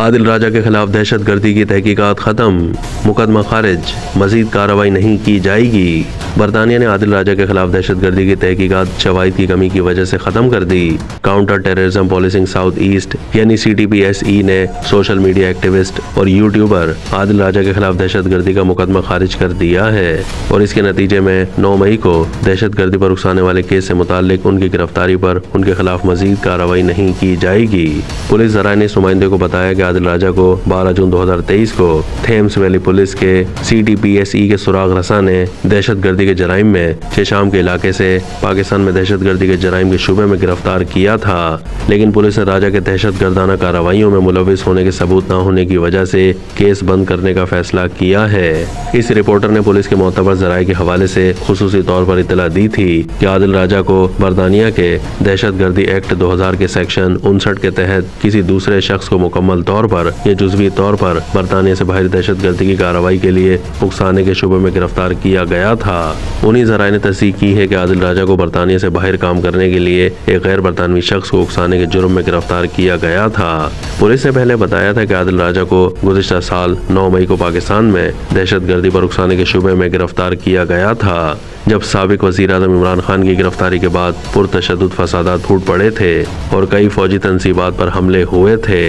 عادل راجہ کے خلاف دہشت گردی کی تحقیقات ختم، مقدمہ خارج، مزید کارروائی نہیں کی جائے گی۔ برطانیہ نے عادل راجہ کے خلاف دہشت گردی کی تحقیقات شواہد کی کمی کی وجہ سے ختم کر دی۔ Counter terrorism policing south east یعنی CTPSE نے سوشل میڈیا ایکٹیوسٹ اور یوٹیوبر عادل راجہ کے خلاف دہشت گردی کا مقدمہ خارج کر دیا ہے، اور اس کے نتیجے میں 9 مئی کو دہشت گردی پر اکسانے والے کیس سے متعلق ان کی گرفتاری پر ان کے خلاف مزید کارروائی نہیں کی جائے گی۔ پولیس ذرائع نے اس نمائندے کو بتایا کہ عادل راجہ کو 12 جون 2023 کو تھیمس ویلی پولیس کے CTPSE کے سراغ رساں نے دہشت گردی کے جرائم میں شام کے علاقے سے پاکستان میں دہشت گردی کے جرائم کے شعبے میں گرفتار کیا تھا، لیکن پولیس نے راجہ کے دہشت گردانہ کارروائیوں میں ملوث ہونے کے ثبوت نہ ہونے کی وجہ سے کیس بند کرنے کا فیصلہ کیا ہے۔ اس رپورٹر نے پولیس کے معتبر ذرائع کے حوالے سے خصوصی طور پر اطلاع دی تھی کہ عادل راجہ کو برطانیہ کے دہشت گردی ایکٹ 2000 کے سیکشن 59 کے تحت کسی دوسرے شخص کو مکمل طور پر یا جزوی طور پر برطانیہ سے باہر دہشت گردی کی کارروائی کے لیے اکسانے کے شعبے میں گرفتار کیا گیا تھا۔ انہی ذرائع نے تصدیق کی ہے کہ عادل راجہ کو برطانیہ سے باہر کام کرنے کے لیے ایک غیر برطانوی شخص کو اکسانے کے جرم میں گرفتار کیا گیا تھا۔ پولیس نے پہلے بتایا تھا کہ عادل راجہ کو گزشتہ سال 9 مئی کو پاکستان میں دہشت گردی پر اکسانے کے شعبے میں گرفتار کیا گیا تھا، جب سابق وزیر اعظم عمران خان کی گرفتاری کے بعد پرتشدد فسادات پھوٹ پڑے تھے اور کئی فوجی تنصیبات پر حملے ہوئے تھے۔